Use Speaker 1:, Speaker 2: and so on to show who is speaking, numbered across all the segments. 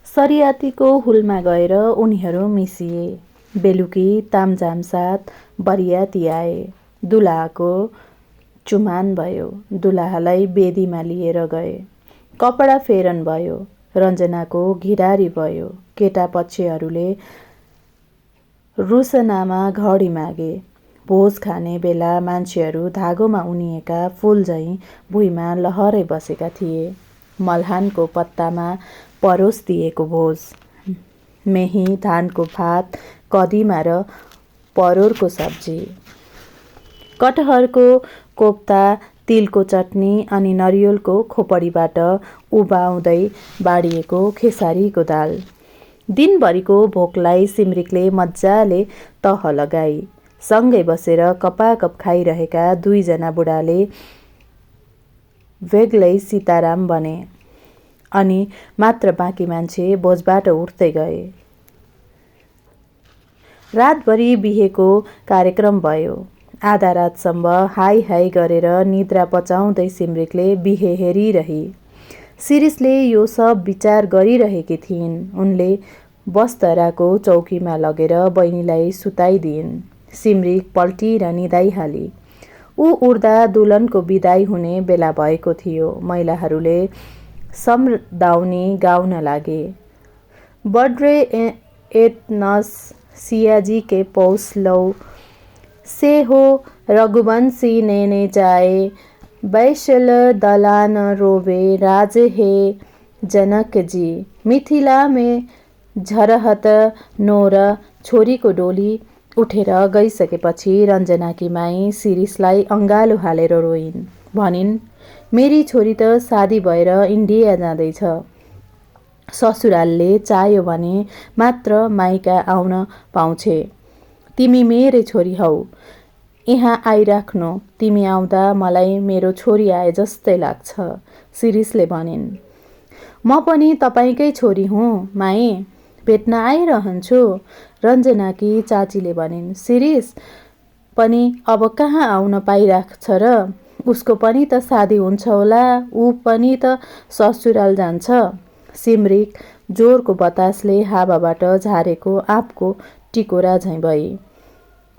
Speaker 1: सरियातीको हुलमा गएर उनीहरू मिसिए। बेलुकी तामझामसाथ बरियाती आए। दुलाहाको चुमान भयो। दुलाहालाई बेदीमा लिएर गए। कपडा फेरन भयो। रञ्जनाको घिडारी भयो। केटा पक्षहरूले रुसनामा घडी मागे। भोज खाने बेला मान्छेहरू धागोमा उनिएका फूल झैँ भुइँमा लहरै बसेका थिए। मल्हानको पत्तामा परोस दिएको भोज, मेही धानको भात, कदिमा र परोरको सब्जी, कटहरको कोप्ता, तिलको चटनी अनि नरिवलको खोपडीबाट उभाउँदै बाडिएको खेसारीको दाल। दिनभरिको भोकलाई सिम्रिकले मज्जाले तह लगाई। सँगै बसेर कपाकप खाइरहेका दुईजना बुढाले बेग्लै सीताराम बने अनि मात्र बाँकी मान्छे भोजबाट उठ्दै गए। रातभरि बिहेको कार्यक्रम भयो। आधा रातसम्म हाई हाई गरेर निद्रा पचाउँदै सिम्रिकले बिहे हेरिरही। शिरीषले यो सब विचार गरिरहेकी थिइन्। उनले बस्तराको चौकीमा लगेर बहिनीलाई सुताइदिइन्। सिम्रिक पल्टिएर निदाइहाली। ऊ उड्दा दुल्हनको बिदाई हुने बेला भएको थियो। महिलाहरूले समदाउनी गाउन लागे। बड्रे एट नस सियाजी के पौस लौ, से हो रघुवंशी नेने जाए, बैसल दलान रोबे राज हे जनक जी। मिथिला में झरहत नोर। छोरीको डोली उठेर गइसकेपछि रञ्जनाकी माई शिरीषलाई अङ्गालो हालेर रोइन्। भनिन्, मेरी छोरी त शादी भएर इन्डिया जाँदैछ। ससुरालले चाह्यो भने मात्र माइका आउन पाउँछे। तिमी मेरै छोरी हौ, यहाँ आइराख्नु। तिमी आउँदा मलाई मेरो छोरी आए जस्तै लाग्छ। शिरीषले भनिन्, म पनि तपाईँकै छोरी हुँ माई, भेट्न आइरहन्छु। रञ्जनाकी चाचीले भनिन्, शिरीष पनि अब कहाँ आउन पाइराख्छ र? उसको पनि त शादी हुन्छ होला, ऊ पनि त ससुराल जान्छ। सिम्रिक जोरको बतासले हावाबाट झारेको आँपको टिकोरा झैँ भई।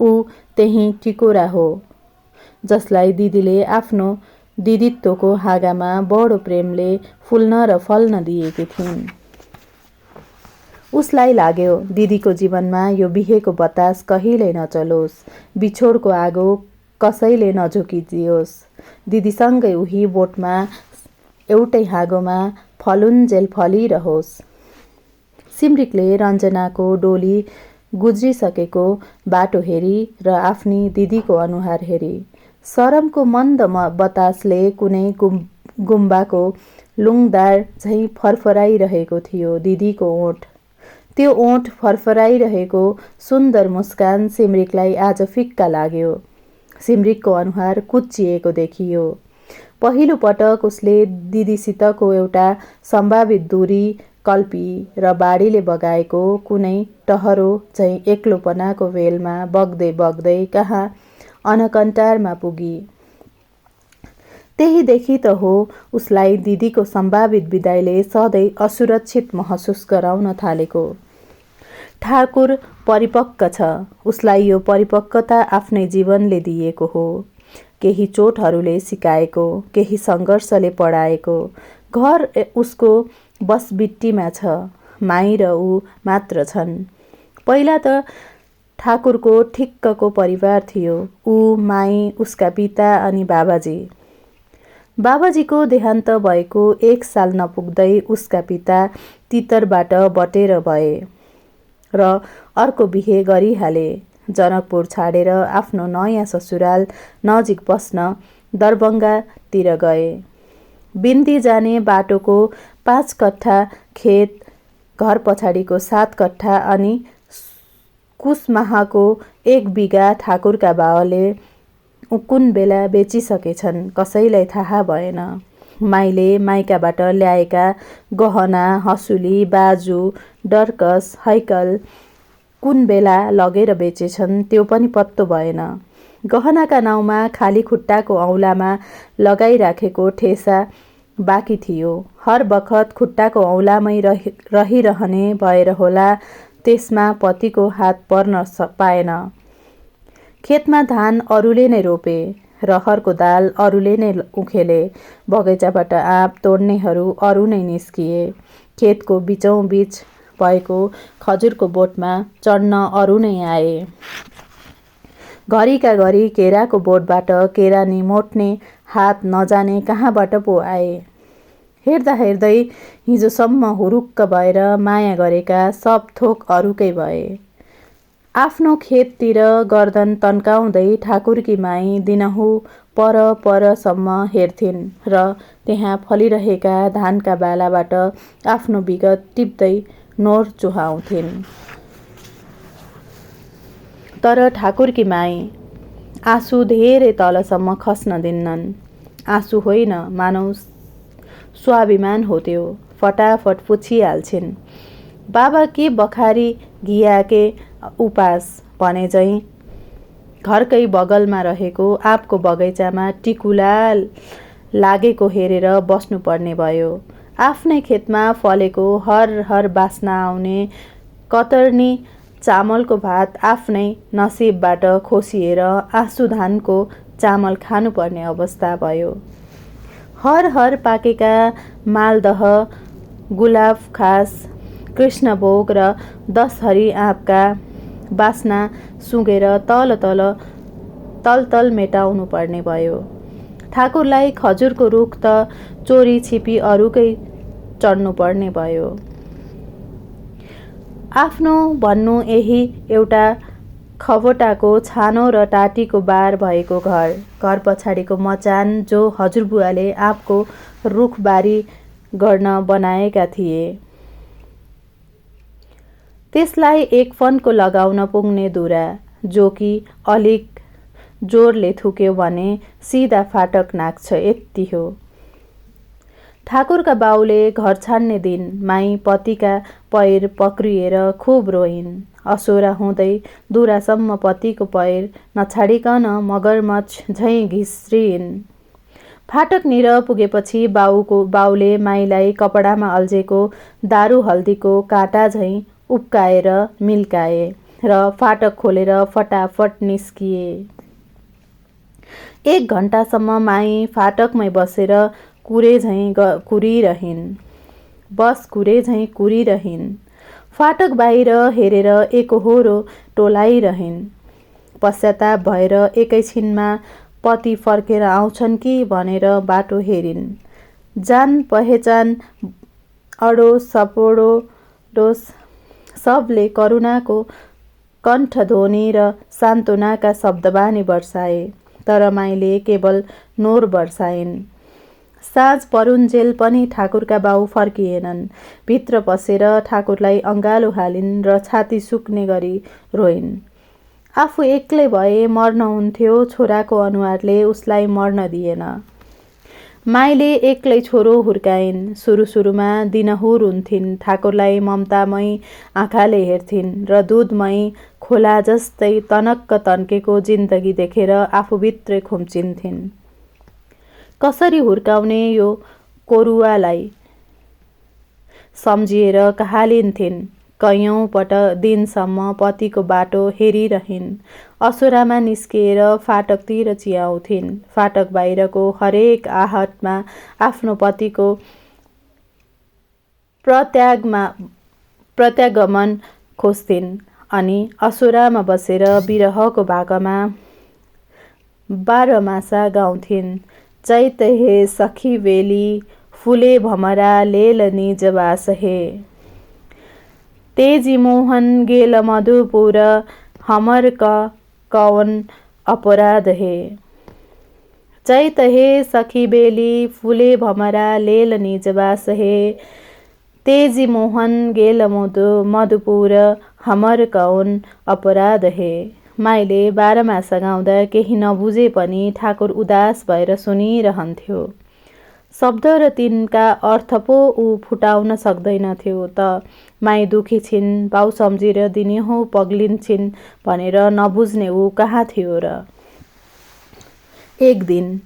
Speaker 1: ऊ त्यही टिकोरा हो जसलाई दिदीले आफ्नो दिदित्वको हाँगामा बडो प्रेमले फुल्न र फल्न दिएकी थिइन्। उसलाई लाग्यो दिदीको जीवनमा यो बिहेको बतास कहिल्यै नचलोस्, बिछोडको आगो कसैले नझोकिदियोस्। दिदीसँगै उही बोटमा एउटै हाँगोमा फलुन्जेल फलिरहोस्। सिम्रिकले रञ्जनाको डोली गुज्रिसकेको बाटो हेरी र आफ्नी दिदीको अनुहार हेरी। सरमको मन्द बतासले कुनै गुम्बाको लुङदार झैँ फरफराइरहेको थियो दिदीको ओठ। त्यो ओठ फरफराइरहेको सुन्दर मुस्कान सिम्रिकलाई आज फिक्का लाग्यो। सिम्रिकको अनुहार कुच्चिएको देखियो। पहिलो पटक उसले दिदीसितको एउटा सम्भावित दूरी कल्पी र बाढीले बगाएको कुनै टहरो झैँ एक्लोपनाको वेलमा बग्दै बग्दै कहाँ अनकन्टारमा पुगी। त्यहीदेखि त हो उसलाई दिदीको सम्भावित बिदाईले सधैँ असुरक्षित महसुस गराउन थालेको। ठाकुर परिपक्व छ। उसलाई यो परिपक्वता आफ्नै जीवनले दिएको हो। केही चोटहरूले सिकाएको, केही सङ्घर्षले पढाएको। घर उसको बसबिट्टीमा छ। माई र ऊ मात्र छन्। पहिला त ठाकुरको ठिक्कको परिवार थियो। ऊ, माई, उसका पिता अनि बाबाजी। बाबाजीको देहान्त भएको 1 साल नपुग्दै उसका पिता तितरबाट बटेर भए र अर्को बिहे गरिहाले। जनकपुर छाडेर आफ्नो नयाँ ससुराल नजिक बस्न दरभङ्गातिर गए। बिन्दी जाने बाटोको 5 कट्ठा खेत, घर पछाडिको 7 कट्ठा अनि कुसमाहाको 1 बिघा ठाकुरका बाबाले कुन बेला बेचिसकेछन् कसैलाई थाहा भएन। माईले माइकाबाट ल्याएका गहना, हँसुली, बाजु, डर्कस, हैकल कुन बेला लगेर बेचेछन् त्यो पनि पत्तो भएन। गहनाका नाउँमा खाली खुट्टाको औँलामा लगाइराखेको ठेसा बाँकी थियो। हर बखत खुट्टाको औँलामै रहिरहने भएर होला त्यसमा पतिको हात पर्न पाएन। खेतमा धान अरूले नै रोपे, रहरको दाल अरूले नै उखेले, बगैँचाबाट आँप तोड्नेहरू अरू नै निस्किए, खेतको बिचौँ बिच भएको खजुरको बोटमा चढ्न अरू नै आए। घरिका घरि केराको बोटबाट केरा निमोट्ने हात नजाने कहाँबाट पो आए। हेर्दा हेर्दै हिजोसम्म हुरुक्क भएर माया गरेका सब थोक अरूकै भए। आफ्नो खेततिर गर्दन तन्काउँदै ठाकुरकी माई दिनहुँ परसम्म हेर्थिन् र त्यहाँ फलिरहेका धानका बालाबाट आफ्नो विगत टिप्दै नोर चुहाउँथिन्। तर ठाकुरकी माई आँसु धेरै तलसम्म खस्न दिन्नन्। आँसु होइन, मानौ स्वाभिमान हो त्यो, फटाफट पुछिहाल्छिन्। बाबा के बखारी घियाके उपास भने झैँ घरकै बगलमा रहेको आँपको बगैँचामा टिकुला लागेको हेरेर बस्नुपर्ने भयो। आफ्नै खेतमा फलेको हर बास्ना आउने कतर्नी चामलको भात आफ्नै नसिबबाट खोसिएर आँसु धानको चामल खानुपर्ने अवस्था भयो। हर पाकेका मालदह, गुलाबखास, कृष्णभोग र 10 थरी आँपका बास्ना सुँघेर तल मेटाउनु पर्ने भयो। ठाकुरलाई खजुरको रुख त चोरी छिपी अरूकै चढ्नुपर्ने भयो। आफ्नो भन्नु यही एउटा खबोटाको छानो र टाटीको बार भएको घर पछाडिको मचान जो हजुरबुवाले आँपको रुखबारी गर्न बनाएका थिए। त्यसलाई एक फन्को लगाउन पुग्ने दुरा, जो कि अलिक जोरले थुक्यो भने सिधा फाटक नाग्छ, यति हो। ठाकुरका बाउले घर छाड्ने दिन माई पतिका पैर पक्रिएर खुब रोइन्। असोरा हुँदै दुरासम्म पतिको पैर नछाडिकन मगरमच्छ झैँ घिस्रिइन्। फाटकनिर पुगेपछि बाउले माईलाई कपडामा अल्झेको दारू हल्दीको काँटा झैँ उप्काएर मिल्काए र फाटक खोलेर फटाफट निस्किए। 1 घण्टासम्म माई फाटकमै बसेर कुरे झैँ कुरिरहिन्। फाटक बाहिर हेरेर एकहोरो टोलाइरहिन्। पश्चाताप भएर एकैछिनमा पति फर्केर आउँछन् कि भनेर बाटो हेरिन्। जान पहिचान अडोस सबले करुणाको कण्ठध्वनि र सान्त्वनाका शब्दबानी वर्षाए, तर माईले केवल नोर वर्षाइन्। साँझ परुन्जेल पनि ठाकुरका बाउ फर्किएनन्। भित्र पसेर ठाकुरलाई अँगालो हालिन् र छाती सुक्ने गरी रोइन्। आफू एक्लै भए मर्न हुन्थ्यो, छोराको अनुहारले उसलाई मर्न दिएन। माईले एक्लै छोरो हुर्काइन्। सुरुमा दिनहुँ रुन्थिन्, ठाकुरलाई ममतामयी आँखाले हेर्थिन् र दुधमयी खोला जस्तै तनक्क तन्केको जिन्दगी देखेर आफूभित्रै खुम्चिन्थिन्। कसरी हुर्काउने यो कोरुवालाई सम्झिएर कहालिन्थिन्। कैयौँ दिनसम्म पतिको बाटो हेरिरहिन्। असोरामा निस्किएर फाटकतिर चियाउँथिन्। फाटक बाहिरको हरेक आहटमा आफ्नो पतिको प्रत्यागमन खोज्थिन्। अनि असोरामा बसेर विरहको भाकामा 12 मासा गाउँथिन्। चैत हे सखी बेली फुले भमरा लेल निज बास हे, तेजी मोहन गेल मधुपुर हमर कौन अपराध हे। चैत हे सखी बेली फुले भमरा लेल निज बास हे, तेजी मोहन गेल मधुपुर हमर कौन अपराध हे। माईले 12 मासा गाउँदा केही नबुझे पनि ठाकुर उदास भएर सुनिरहन्थ्यो। शब्द र तिनका अर्थ पो ऊ फुटाउन सक्दैनथ्यो त माई दुखी छिन्, बाउ सम्झिएर दिनहुँ पग्लिन्छिन् भनेर नबुझ्ने ऊ कहाँ थियो र। एक दिन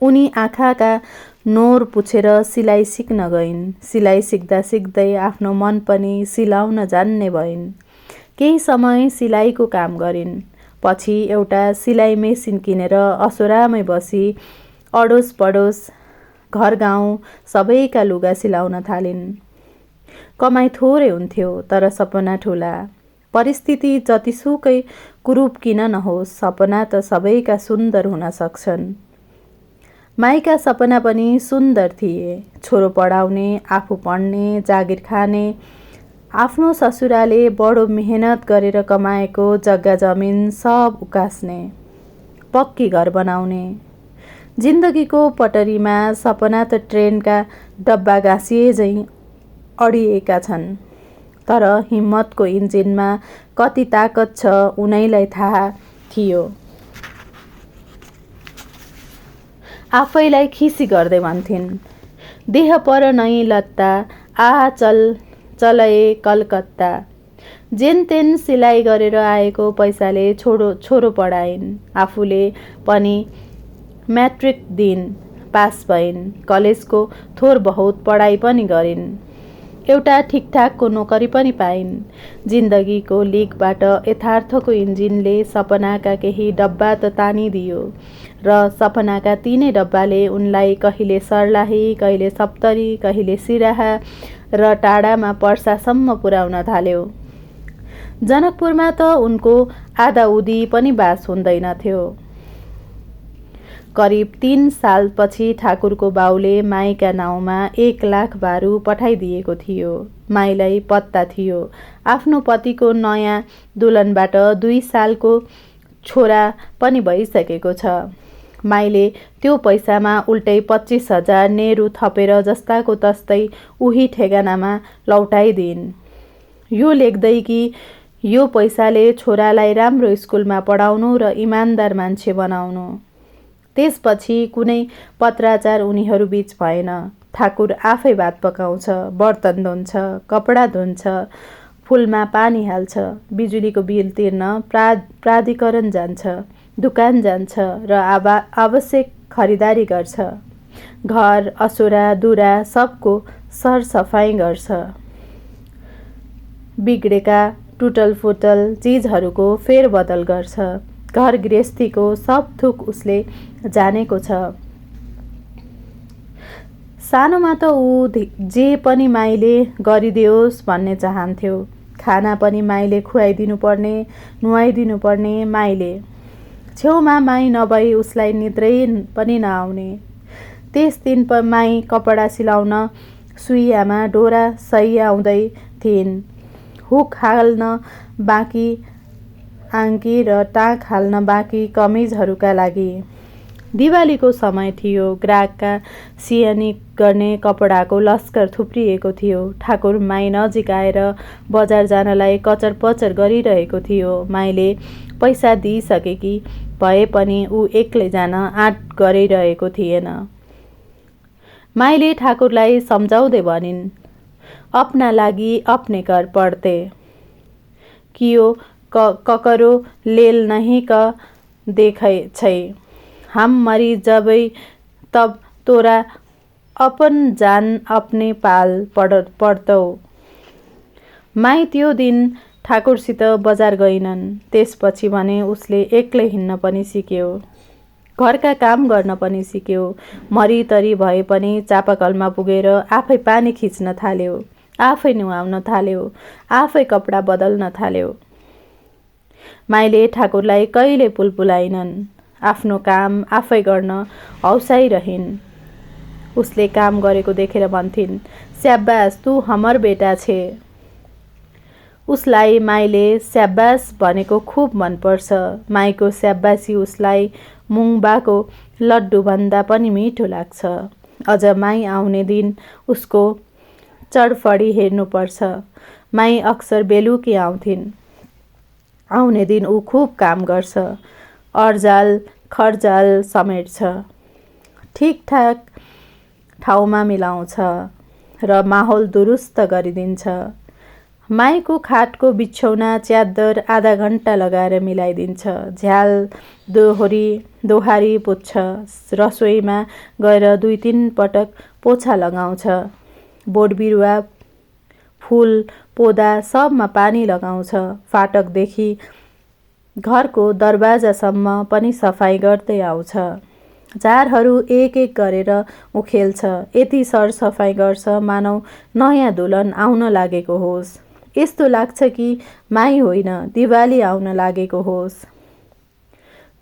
Speaker 1: उनी आँखाका नोर पुछेर सिलाइ सिक्न गइन्। सिलाइ सिक्दा सिक्दै आफ्नो मन पनि सिलाउन जान्ने भइन्। केही समय सिलाइको काम गरिन्। पछि एउटा सिलाइ मेसिन किनेर असोरामै बसी अडोस पडोस घर गाउँ सबैका लुगा सिलाउन थालिन्। कमाइ थोरै हुन्थ्यो तर सपना ठुला। परिस्थिति जतिसुकै कुरूप किन नहोस्, सपना त सबैका सुन्दर हुन सक्छन्। माईका सपना पनि सुन्दर थिए। छोरो पढाउने, आफू पढ्ने, जागिर खाने, आफ्नो ससुराले बडो मेहनत गरेर कमाएको जग्गा जमिन सब उकास्ने, पक्की घर बनाउने। जिन्दगीको पटरीमा सपना त ट्रेनका डब्बा गाँसिए झैँ अडिएका छन्, तर हिम्मतको इन्जिनमा कति ताकत छ उनैलाई थाहा थियो। आफैलाई खिसी गर्दै भन्थिन्, देह पर नै लत्ता, आ चल चलए कलकत्ता। जेनतेन सिलाइ गरेर आएको पैसाले छोरो पढाइन्। आफूले पनि म्याट्रिक दिन पास भइन्। कलेजको थोर बहुत पढाइ पनि गरिन्। एउटा ठिकठाकको नोकरी पनि पाइन्। जिन्दगीको लिकबाट यथार्थको इन्जिनले सपनाका केही डब्बा त तानिदियो र सपनाका तीनै डब्बाले उनलाई कहिले सर्लाही, कहिले सप्तरी, कहिले सिराहा र टाढामा पर्सासम्म पुर्याउन थाल्यो। जनकपुरमा त उनको आधाउधी पनि बास हुँदैनथ्यो। करिब 3 सालपछि ठाकुरको बाउले माईका नाउँमा 1 लाख भारू पठाइदिएको थियो। माईलाई पत्ता थियो आफ्नो पतिको नयाँ दुल्हनबाट 2 सालको छोरा पनि भइसकेको छ। माईले त्यो पैसामा उल्टै 25,000 नेहरू थपेर जस्ताको तस्तै उही ठेगानामा लौटाइदिइन्। यो लेख्दै कि यो पैसाले छोरालाई राम्रो स्कुलमा पढाउनु र इमान्दार मान्छे बनाउनु। त्यसपछि कुनै पत्राचार उनीहरू बीच भएन। ठाकुर आफै भात पकाउँछ, बर्तन धुन्छ, कपडा धुन्छ, फुलमा पानी हाल्छ, बिजुलीको बिल तिर्न प्राधिकरण जान्छ, दुकान जान्छ र आवश्यक खरिदारी गर्छ। घर, असोरा, दुरा सबको सरसफाइ गर्छ। बिग्रेका टुटलफुटल चिजहरूको फेरबदल गर्छ। घर गृहस्थीको सब थुक उसले जानेको छ। सानोमा त ऊ जे पनि माईले गरिदियोस् भन्ने चाहन्थ्यो। खाना पनि माईले खुवाइदिनु पर्ने, नुहाइदिनु पर्ने माईले। छेउमा माई नभई उसलाई निद्रै पनि नआउने। त्यस दिन माई कपडा सिलाउन सुइयामा डोरा सहियाउँदै थिइन्। हुक हाल्न बाँकी आङ्की र टाँक हाल्न बाँकी कमिजहरूका लागि। दिवालीको समय थियो। ग्राहकका सियानी गर्ने कपडाको लस्कर थुप्रिएको थियो। ठाकुर माई नजिक आएर बजार जानलाई कचरपचर गरिरहेको थियो। माईले पैसा दिइसकेकी भए पनि ऊ एक्लै जान आँट गरिरहेको थिएन। माईले ठाकुरलाई सम्झाउँदै भनिन्, अपना लागि अपने कर पढ्ते, कियो ककरो लेल नहीं क देखै छै। हम मरी जबै तब तोरा अपन जान अपने पाल पढ्तौ। माई त्यो दिन ठाकुरसित बजार गइनन्। त्यसपछि भने उसले एक्लै हिँड्न पनि सिक्यो। घरका काम गर्न पनि सिक्यो। मरितरी भए पनि चापाकलमा पुगेर आफै पानी खिच्न थाल्यो, आफै नुहाउन थाल्यो, आफै कपडा बदल्न थाल्यो। माईले ठाकुरलाई कहिले पुलपुलाइनन्। आफ्नो काम आफै गर्न हौसाइरहिन्। उसले काम गरेको देखेर भन्थिन्, स्याबास तू हमर बेटा छे। उसलाई माईले स्याबास भनेको खुब मनपर्छ। माईको स्याबासी उसलाई मुङबाको लड्डुभन्दा पनि मिठो लाग्छ। अझ माई आउने दिन उसको चडफडी हेर्नुपर्छ। माई अक्सर बेलुकी आउँथिन्। आउने दिन ऊ खुब काम गर्छ। अर्जाल खर्जाल समेट्छ, ठिकठाक ठाउँमा मिलाउँछ र माहौल दुरुस्त गरिदिन्छ। माईको खाटको बिछौना च्यादर आधा घण्टा लगाएर मिलाइदिन्छ। झ्याल दोहारी पुज्छ। रसोईमा गएर 2-3 पटक पोछा लगाउँछ। बोटबिरुवा फूल पौधा सबमा पानी लगाउँछ। फाटकदेखि घरको दरवाजासम्म पनि सफाई गर्दै आउँछ। झारहरू एक एक गरेर उखेल्छ। यति सरसफाई गर्छ मानौ नयाँ दुल्हन आउन लागेको होस्। यस्तो लाग्छ कि माई होइन दिवाली आउन लागेको होस्।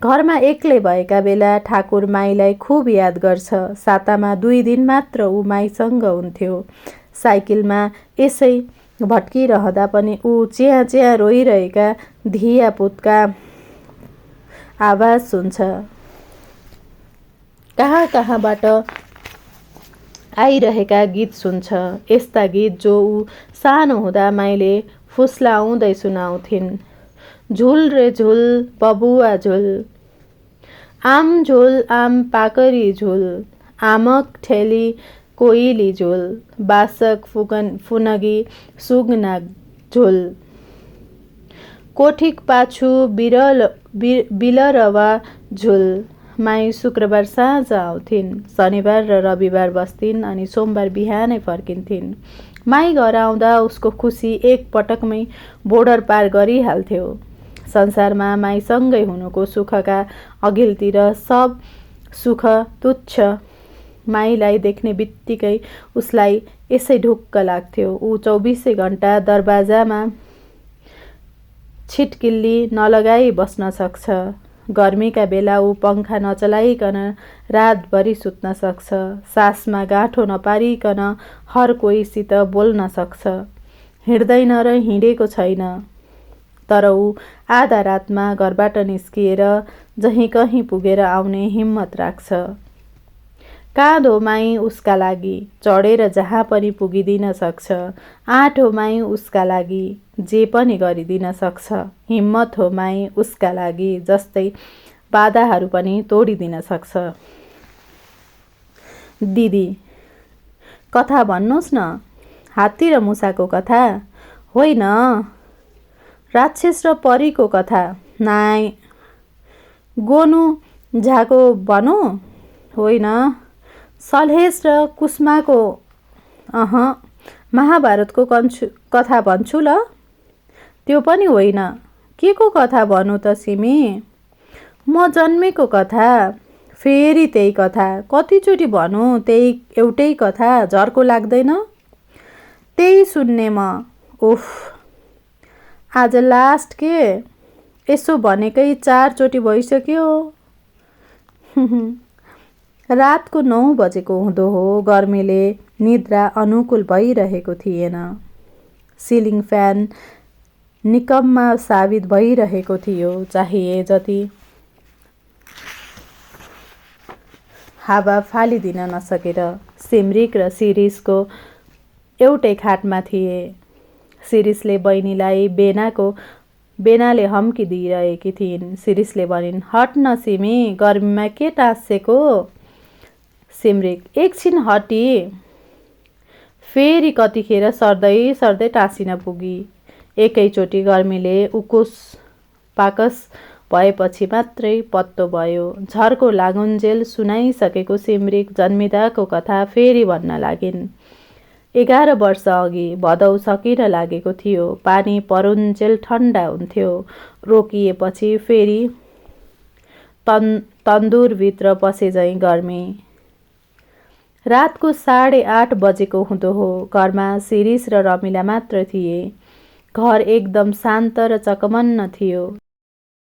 Speaker 1: घरमा एक्लै भएका बेला ठाकुर माईलाई खुब याद गर्छ। सातामा 2 दिन मात्र ऊ माईसँग हुन्थ्यो। साइकलमा यसै भट्किरहँदा पनि ऊ च्याँ च्याँ रोइरहेका धिया पुतका आवाज सुन्छ। कहाँबाट आइरहेका गीत सुन्छ। यस्ता गीत जो ऊ सानो हुँदा माईले फुस्लाउँदै सुनाउँथिन्। झुल रे झुल बबुवा झुल, आम झुल आम पाकरी झुल, आमक ठेली कोइली झुल, बासक फुनगी सुगना झुल, कोठिक पाछु बिलरवा झुल। माई शुक्रबार साँझ आउँथिन्। शनिबार र रविबार बस्थिन् अनि सोमबार बिहानै फर्किन्थिन्। माई घर आउँदा उसको खुसी एक पटकमै बोर्डर पार गरिहाल्थ्यो। संसारमा माईसँगै हुनुको सुखका अघिल्तिर सब सुख तुच्छ। माईलाई देख्ने बित्तिकै उसलाई यसै ढुक्क लाग्थ्यो। ऊ 24 घण्टा दरवाजामा छिटकिल्ली नलगाई बस्न सक्छ। गर्मीका बेला ऊ पंखा नचलाइकन रातभरि सुत्न सक्छ। सासमा गाँठो नपारिकन हर कोहीसित बोल्न सक्छ। हिँड्दैन र हिँडेको छैन, तर ऊ आधा रातमा घरबाट निस्किएर जहीँ कहीँ पुगेर आउने हिम्मत राख्छ। काँधो माई उसका लागि चढेर जहाँ पनि पुगिदिन सक्छ। आँट हो माई उसका लागि जे पनि गरिदिन सक्छ। हिम्मत हो माई उसका लागि जस्तै बाधाहरू पनि तोडिदिन सक्छ। दिदी, कथा भन्नुहोस् न। हात्ती र मुसाको कथा होइन, राक्षस र परीको कथा। नाइ, गोनु झाको भनौँ होइन, सल्हेस र कुस्माको। महाभारतको कथा भन्छु ल। त्यो पनि होइन। के को कथा भनौँ त सिमी? म जन्मेको कथा। फेरि त्यही कथा। कतिचोटि भनौँ त्यही एउटै कथा? झर्को लाग्दैन? त्यही सुन्ने म। उफ, आज लास्ट के? यसो भनेकै 4 चोटि भइसक्यो। रातको 9 बजेको हुँदो हो। गर्मीले निद्रा अनुकूल भइरहेको थिएन। सिलिङ फ्यान निकम्मा साबित भइरहेको थियो। चाहिए जति हावा फालिदिन नसकेर सिमरिक र शिरिषको एउटै खाटमा थिए। शिरिषले बहिनीलाई बेनाले हम्की दिइरहेकी थिइन्। शिरिषले भनिन्, हट न सिमी, गर्मीमा के टाँसेको? सिमरिक, एकछिन हटी। फेरि कतिखेर सर्दै टाँसिन पुगी। एकैचोटि गर्मीले उकुस पाकस भएपछि मात्रै पत्तो भयो। झर्को लागुन्जेल सुनाइसकेको सिमरिक जन्मिँदाको कथा फेरि भन्न लागिन्। 11 वर्ष अघि भदौ सकिन लागेको थियो। पानी परुन्जेल ठण्डा हुन्थ्यो। रोकिएपछि फेरि तन्दुरभित्र पसेझैँ गर्मी। रातको 8:30 बजेको हुँदो हो। घरमा शिरिष र रमिला मात्र थिए। घर एकदम शान्त र चकमन्न थियो।